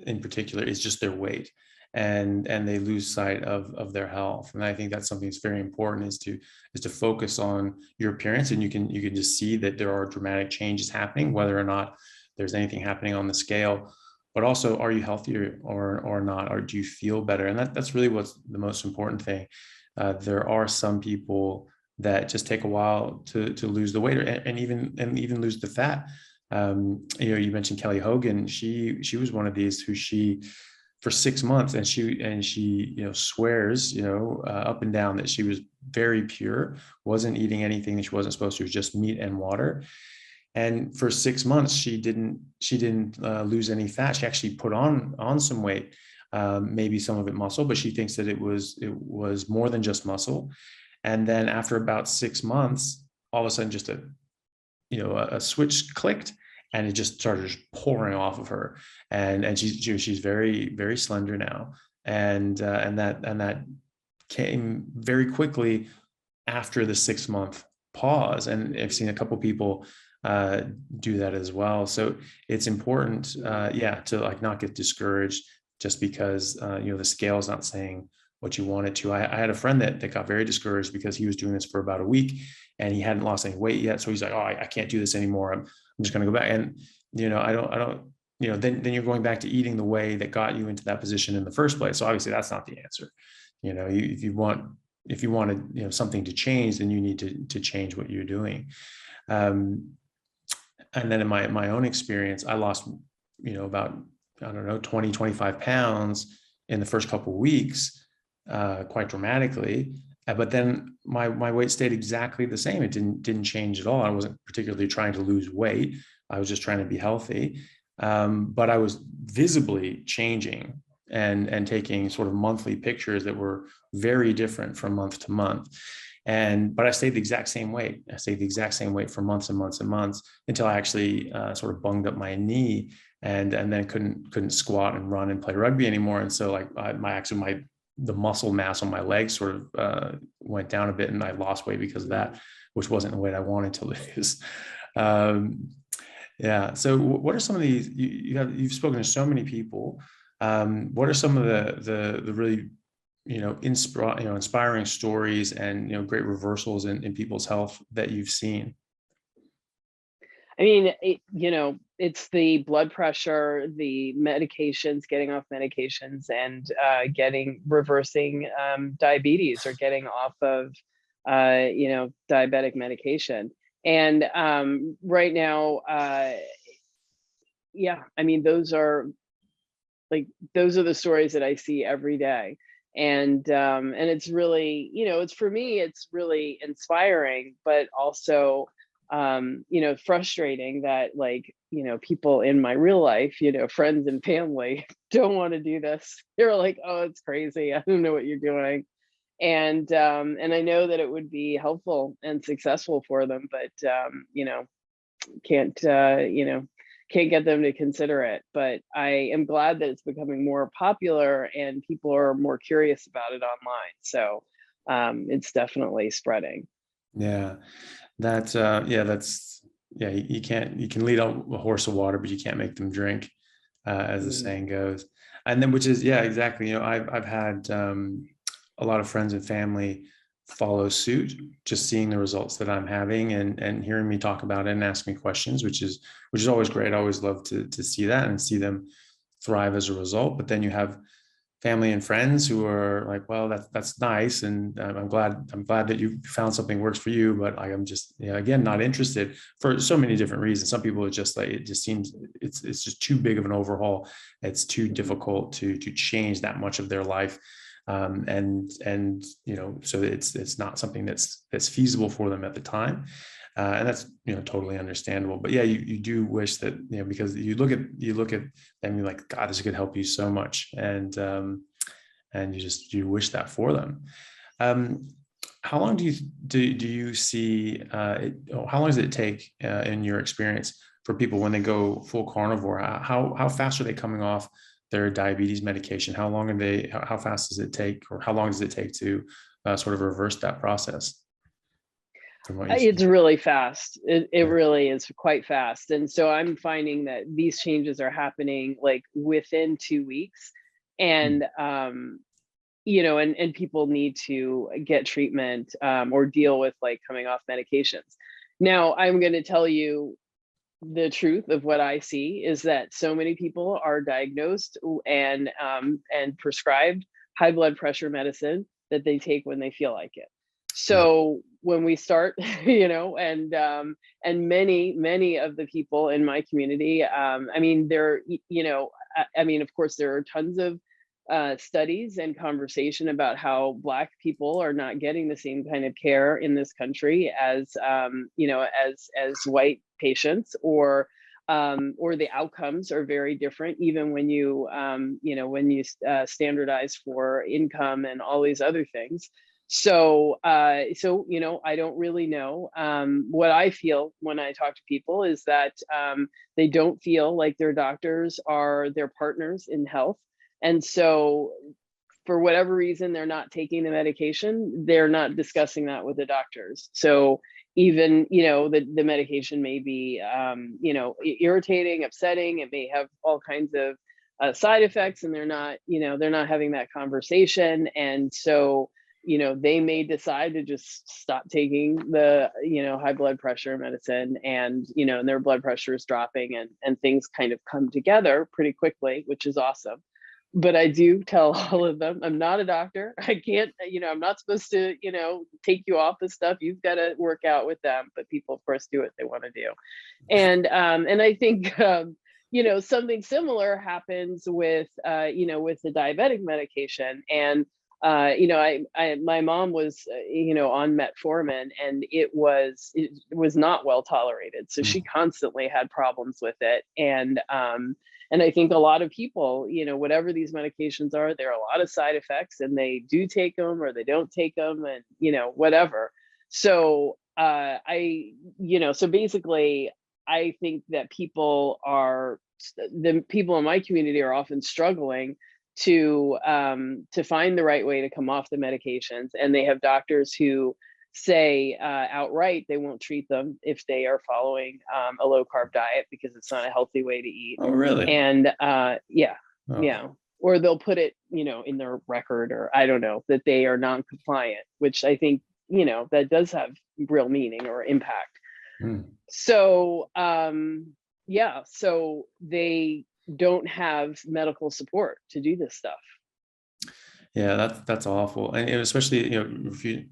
in particular, is just their weight, and they lose sight of their health. And I think that's something that's very important, is to focus on your appearance, and you can just see that there are dramatic changes happening, whether or not there's anything happening on the scale. But also, are you healthier or not, or do you feel better? And that's really what's the most important thing. There are some people that just take a while to lose the weight, and even lose the fat. You mentioned Kelly Hogan. She was one of these who for 6 months, and she swears up and down that she was very pure, wasn't eating anything that she wasn't supposed to, it was just meat and water. And for 6 months, she didn't lose any fat. She actually put on some weight, maybe some of it muscle, but she thinks that it was more than just muscle. And then after about 6 months, all of a sudden, just a switch clicked, and it just started pouring off of her. And she's very, very slender now. And that came very quickly after the 6-month pause. And I've seen a couple people do that as well. So it's important, to not get discouraged just because the scale is not saying what you want it to. I had a friend that got very discouraged because he was doing this for about a week and he hadn't lost any weight yet. So he's like, oh, I can't do this anymore. I'm just going to go back. And, I don't, then you're going back to eating the way that got you into that position in the first place. So obviously that's not the answer. If you wanted, something to change, then you need to change what you're doing. And then in my own experience, I lost, about, 20-25 pounds in the first couple of weeks, quite dramatically. But then my weight stayed exactly the same. It didn't change at all. I wasn't particularly trying to lose weight. I was just trying to be healthy. But I was visibly changing and taking sort of monthly pictures that were very different from month to month. But I stayed the exact same weight. I stayed the exact same weight for months and months and months until I actually sort of bunged up my knee and then couldn't squat and run and play rugby anymore. And so the muscle mass on my legs sort of went down a bit, and I lost weight because of that, which wasn't the weight I wanted to lose. So what are some of these, you've spoken to so many people. What are some of the really, inspiring stories and, great reversals in people's health that you've seen? I mean, it's the blood pressure, the medications, getting off medications, and reversing diabetes, or getting off of, diabetic medication. And right now, yeah, I mean, those are the stories that I see every day. And it's really, it's, for me, it's really inspiring, but also frustrating that, people in my real life, friends and family, don't want to do this. They're like, "Oh, it's crazy. I don't know what you're doing." And I know that it would be helpful and successful for them, but can't can't get them to consider it. But I am glad that it's becoming more popular and people are more curious about it online. So it's definitely spreading. Yeah, that's you can't, you can lead a horse to water, but you can't make them drink, as the Mhm. saying goes. And then, which is, yeah, exactly. I've had a lot of friends and family follow suit, just seeing the results that I'm having, and hearing me talk about it and ask me questions, which is always great. I always love to see that and see them thrive as a result. But then you have family and friends who are like, well, that's nice, and I'm glad that you found something works for you, but I'm just, again, not interested, for so many different reasons. Some people are just like, it just seems it's just too big of an overhaul. It's too difficult to change that much of their life, and so it's not something that's feasible for them at the time. And that's, totally understandable. But yeah, you do wish that, because you look at them, you're like, God, this could help you so much, and you wish that for them. Um, how long do you see how long does it take, in your experience, for people when they go full carnivore? How fast are they coming off their diabetes medication? How long are they? How fast does it take, or how long does it take to sort of reverse that process, from what you see? It's really fast. It really is quite fast. And so I'm finding that these changes are happening like within 2 weeks. And and people need to get treatment, or deal with like coming off medications. Now, I'm going to tell you the truth of what I see is that so many people are diagnosed and prescribed high blood pressure medicine that they take when they feel like it. Yeah. So when we start, and many of the people in my community, I mean, I mean, of course, there are tons of studies and conversation about how Black people are not getting the same kind of care in this country as as white patients, or the outcomes are very different, even when you standardize for income and all these other things. So I don't really know. What I feel when I talk to people is that they don't feel like their doctors are their partners in health. And so, for whatever reason, they're not taking the medication, they're not discussing that with the doctors. So even, the medication may be, irritating, upsetting, it may have all kinds of side effects, and they're not having that conversation. And so, they may decide to just stop taking the, high blood pressure medicine, and their blood pressure is dropping, and things kind of come together pretty quickly, which is awesome. But I do tell all of them, I'm not a doctor. I can't, I'm not supposed to, take you off the stuff. You've got to work out with them. But people, of course, do what they want to do. And I think, something similar happens with, with the diabetic medication. And, my mom was, on metformin, and it was not well tolerated. So she Mm. constantly had problems with it. And I think a lot of people, whatever these medications are, there are a lot of side effects, and they do take them or they don't take them, and, whatever. So, so basically, I think that the people in my community are often struggling to find the right way to come off the medications. And they have doctors who say outright they won't treat them if they are following a low carb diet, because it's not a healthy way to eat. Oh, really? And yeah, Oh, yeah. Or they'll put it, in their record, or I don't know, that they are non-compliant, which I think, that does have real meaning or impact. Mm. So, yeah, so they don't have medical support to do this stuff. Yeah, that's awful. And especially, if you,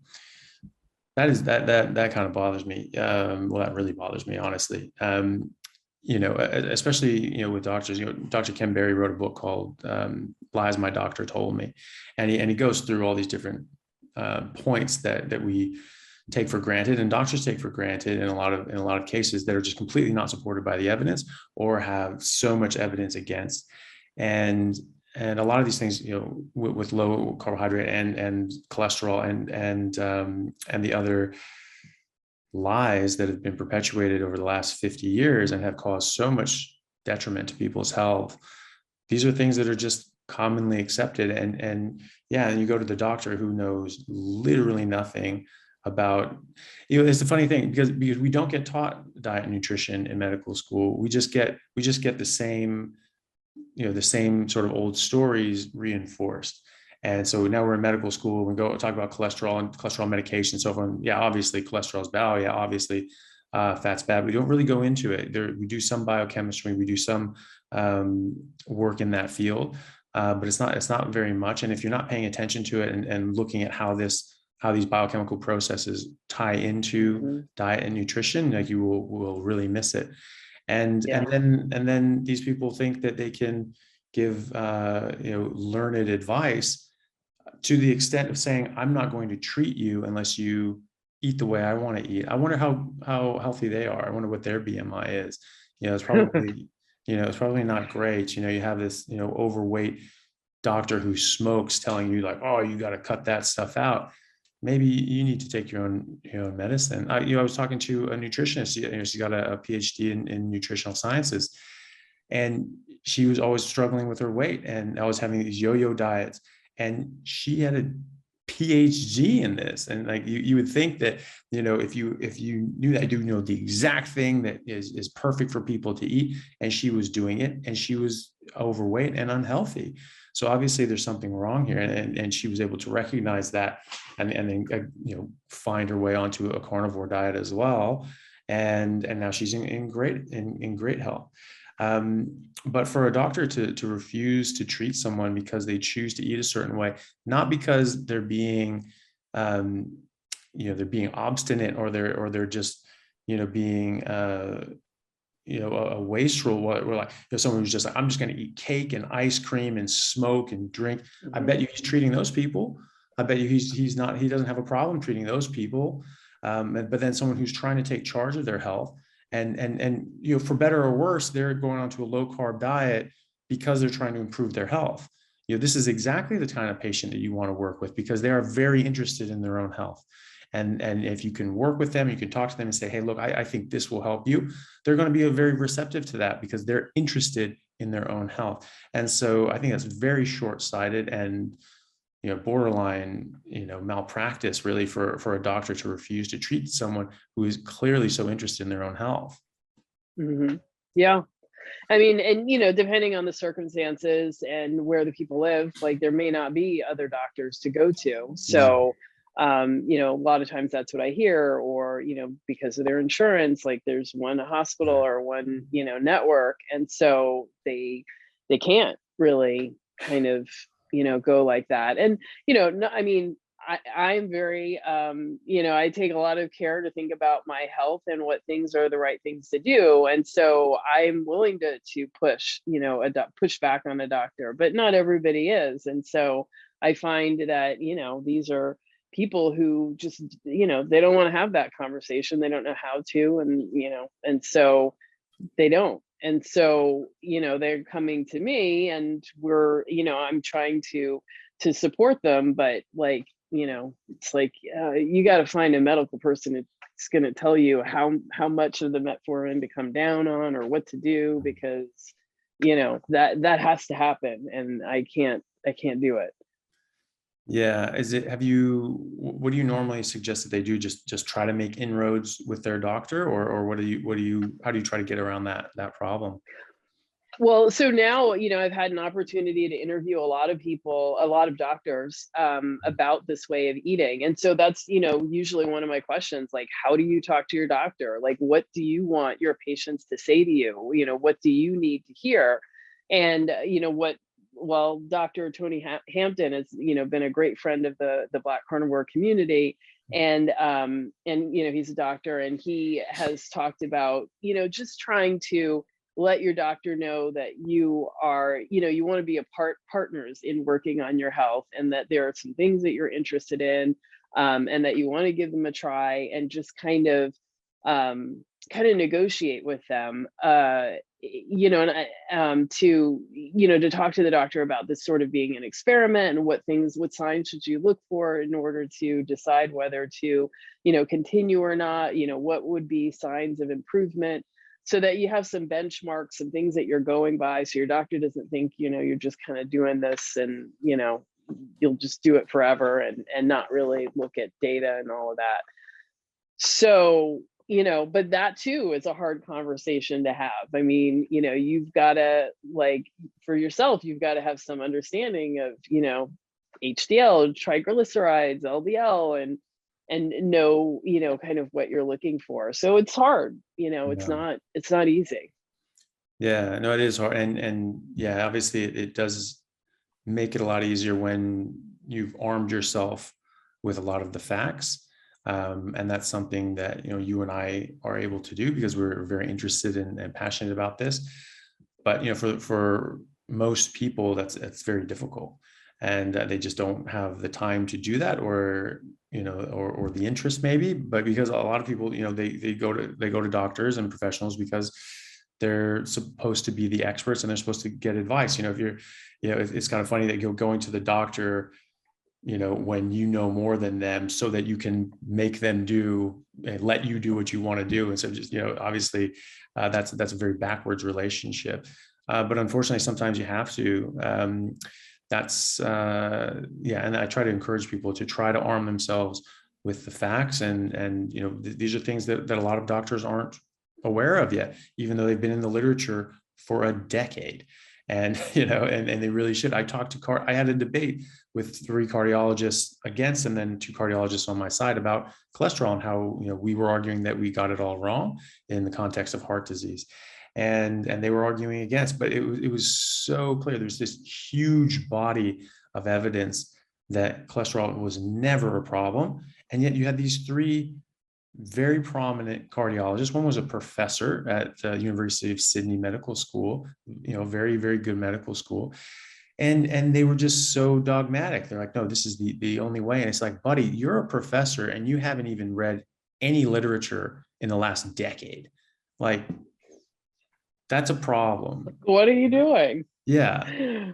that kind of bothers me. Well, that really bothers me, honestly. Especially, with doctors, Dr. Ken Berry wrote a book called Lies My Doctor Told Me. And he goes through all these different points that we take for granted, and doctors take for granted in a lot of cases, that are just completely not supported by the evidence, or have so much evidence against. And a lot of these things, with low carbohydrate and cholesterol and the other lies that have been perpetuated over the last 50 years and have caused so much detriment to people's health. These are things that are just commonly accepted. And you go to the doctor who knows literally nothing about, it's the funny thing, because we don't get taught diet and nutrition in medical school. We just get the same, the same sort of old stories reinforced. And so now we're in medical school, we go talk about cholesterol and cholesterol medication. So obviously cholesterol is bad. Yeah, obviously fat's bad. We don't really go into it. We do some biochemistry, we do some work in that field, but it's not very much. And if you're not paying attention to it and looking at how these biochemical processes tie into diet and nutrition, like, you will really miss it. And then these people think that they can give learned advice, to the extent of saying, I'm not going to treat you unless you eat the way I want to eat. I wonder how healthy they are. I wonder what their BMI is. It's probably it's probably not great. You have this overweight doctor who smokes telling you, like, oh, you got to cut that stuff out. Maybe you need to take your own medicine. I was talking to a nutritionist. She got a PhD in nutritional sciences, and she was always struggling with her weight and always having these yo-yo diets. And she had a PhD in this. And like, you would think that, if you knew that, you know the exact thing that is perfect for people to eat. And she was doing it, and she was overweight and unhealthy. So obviously there's something wrong here. And she was able to recognize that, and then find her way onto a carnivore diet as well. And now she's in great health. But for a doctor to refuse to treat someone because they choose to eat a certain way, not because they're being they're being obstinate, or they're just being a wastrel. We're like, someone who's just like, I'm just going to eat cake and ice cream and smoke and drink. I bet you he's treating those people. I bet you he doesn't have a problem treating those people. But then someone who's trying to take charge of their health, and for better or worse, they're going on to a low carb diet because they're trying to improve their health. This is exactly the kind of patient that you want to work with, because they are very interested in their own health. And if you can work with them, you can talk to them and say, hey, look, I think this will help you. They're going to be very receptive to that, because they're interested in their own health. And so I think that's very short-sighted and borderline, malpractice, really, for a doctor to refuse to treat someone who is clearly so interested in their own health. Mm-hmm. Yeah. I mean, and, depending on the circumstances and where the people live, like, there may not be other doctors to go to. So, a lot of times that's what I hear, or, because of their insurance, like, there's one hospital or one, network. And so they can't really kind of, go like that. And, no, I mean, I'm very, I take a lot of care to think about my health and what things are the right things to do. And so I'm willing to push, push back on a doctor, but not everybody is. And so I find that, these are people who just, they don't want to have that conversation. They don't know how to, and so they don't. And so, they're coming to me, and I'm trying to support them, but, like, it's like, you got to find a medical person that's going to tell you how much of the metformin to come down on, or what to do, because, that has to happen, and I can't do it. Yeah. What do you normally suggest that they do? Just try to make inroads with their doctor, or how do you try to get around that problem? Well, so now, I've had an opportunity to interview a lot of people, a lot of doctors, about this way of eating. And so that's, usually one of my questions, like, how do you talk to your doctor? Like, what do you want your patients to say to you? What do you need to hear? And, well, Dr. Tony Hampton has, been a great friend of the Black Carnivore community. And he's a doctor, and he has talked about, just trying to let your doctor know that you are, you want to be partners in working on your health, and that there are some things that you're interested in, and that you want to give them a try, and just kind of negotiate with them, to talk to the doctor about this sort of being an experiment, and what signs should you look for in order to decide whether to, continue or not, what would be signs of improvement, so that you have some benchmarks, some things that you're going by, so your doctor doesn't think, you're just kind of doing this, and, you'll just do it forever, and not really look at data and all of that. So, but that too is a hard conversation to have. I mean, you've got to, like, for yourself, you've got to have some understanding of, HDL, triglycerides, LDL, and know, kind of what you're looking for. So it's hard, it's not easy. Yeah, no, it is hard. And yeah, obviously it does make it a lot easier when you've armed yourself with a lot of the facts. And that's something that, you and I are able to do because we're very interested and passionate about this. But, for most people, that's very difficult. And they just don't have the time to do that, or or the interest maybe. But because a lot of people, they go to doctors and professionals because they're supposed to be the experts, and they're supposed to get advice. If you're, it's kind of funny that you're going to the doctor, when you know more than them, so that you can make them do and let you do what you want to do. And so just, obviously that's a very backwards relationship. But unfortunately, sometimes you have to. And I try to encourage people to try to arm themselves with the facts, and these are things that a lot of doctors aren't aware of yet, even though they've been in the literature for a decade. And and they really should. I had a debate with 3 cardiologists against, and then 2 cardiologists on my side, about cholesterol, and how we were arguing that we got it all wrong in the context of heart disease. And they were arguing against, but it was so clear. There's this huge body of evidence that cholesterol was never a problem. And yet you had these 3 very prominent cardiologists. One was a professor at the University of Sydney Medical School, very, very good medical school. And they were just so dogmatic. They're like, no, this is the only way. And it's like, buddy, you're a professor and you haven't even read any literature in the last decade. Like, that's a problem. What are you doing? Yeah.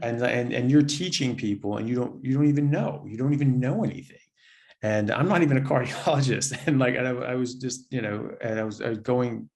And you're teaching people, and you don't even know anything. And I'm not even a cardiologist. And like, I was just, and I was going,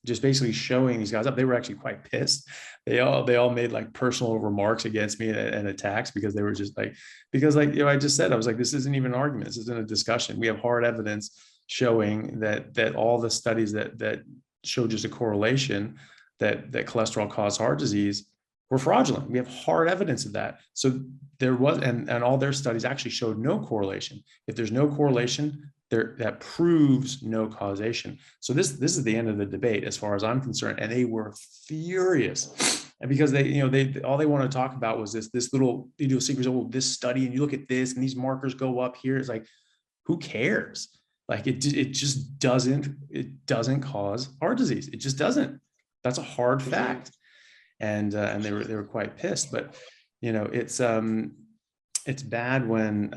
just basically showing these guys up. They were actually quite pissed. They all made like personal remarks against me and attacks, because they were just like, I just said, I was like, this isn't even an argument. This isn't a discussion. We have hard evidence showing that all the studies that show just a correlation that cholesterol caused heart disease were fraudulent. We have hard evidence of that. So there was, and all their studies actually showed no correlation. If there's no correlation, that proves no causation. So this is the end of the debate, as far as I'm concerned. And they were furious. And because they all they want to talk about was this little idiosyncrasy, this study, and you look at this, and these markers go up here. It's like, who cares? Like, it just doesn't cause heart disease. It just doesn't. That's a hard fact. And they were quite pissed. But it's bad when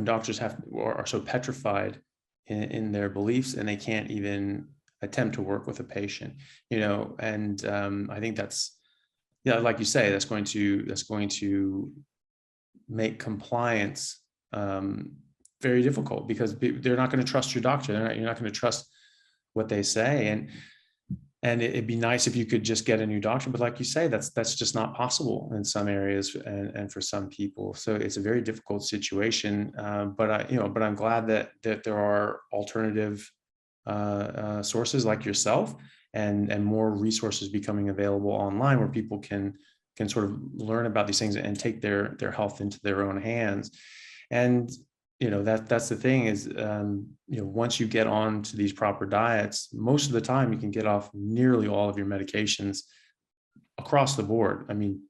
doctors are so petrified in their beliefs, and they can't even attempt to work with a patient. And I think that's, like you say, that's going to make compliance very difficult, because they're not going to trust your doctor. You're not going to trust what they say. And it'd be nice if you could just get a new doctor, but like you say, that's just not possible in some areas and for some people. So it's a very difficult situation. But I'm glad that there are alternative sources like yourself, and more resources becoming available online where people can sort of learn about these things and take their health into their own hands. And that's the thing is, once you get on to these proper diets, most of the time you can get off nearly all of your medications across the board. I mean,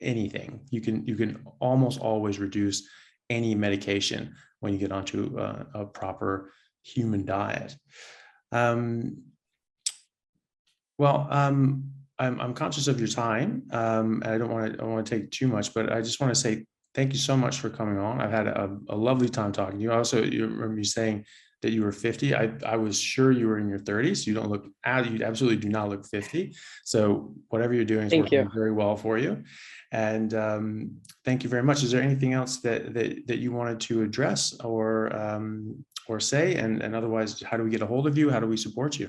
anything. You can almost always reduce any medication when you get onto a proper human diet. I'm conscious of your time, and I don't want to take too much, but I just want to say thank you so much for coming on. I've had a lovely time talking to you. Also, you remember you saying that you were 50. I was sure you were in your 30s. You don't look out. You absolutely do not look 50. So whatever you're doing is working very well for you. And thank you very much. Is there anything else that you wanted to address or say? And otherwise, how do we get a hold of you? How do we support you?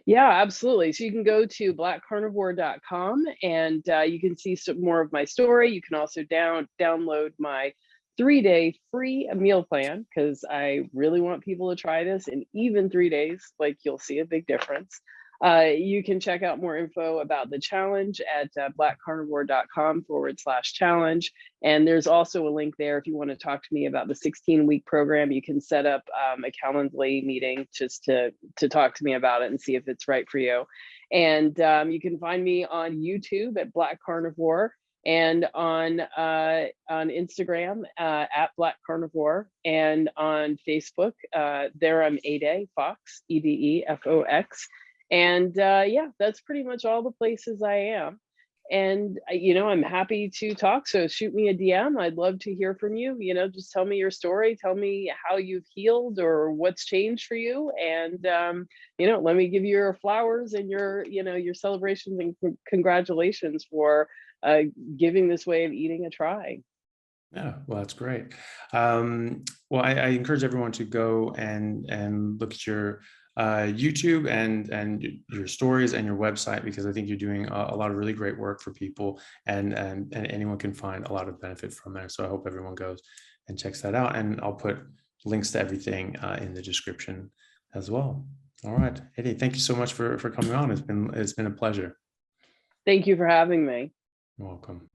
Yeah, absolutely. So you can go to blackcarnivore.com and you can see some more of my story. You can also download my 3-day free meal plan, because I really want people to try this in even 3 days. Like, you'll see a big difference. You can check out more info about the challenge at blackcarnivore.com/challenge. And there's also a link there if you want to talk to me about the 16-week program. You can set up a Calendly meeting just to talk to me about it and see if it's right for you. And you can find me on YouTube at Black Carnivore, and on Instagram at Black Carnivore, and on Facebook. There I'm Ede Fox, EDEFOX. And yeah, that's pretty much all the places I am. And I'm happy to talk. So shoot me a DM. I'd love to hear from you. Just tell me your story. Tell me how you've healed or what's changed for you. And let me give you your flowers and your celebrations and congratulations for giving this way of eating a try. Yeah, well, that's great. Well, I encourage everyone to go and look at your YouTube and your stories and your website, because I think you're doing a lot of really great work for people, and anyone can find a lot of benefit from there. So I hope everyone goes and checks that out, and I'll put links to everything in the description as well. All right, Ede, thank you so much for coming on. It's been a pleasure. Thank you for having me. You're welcome.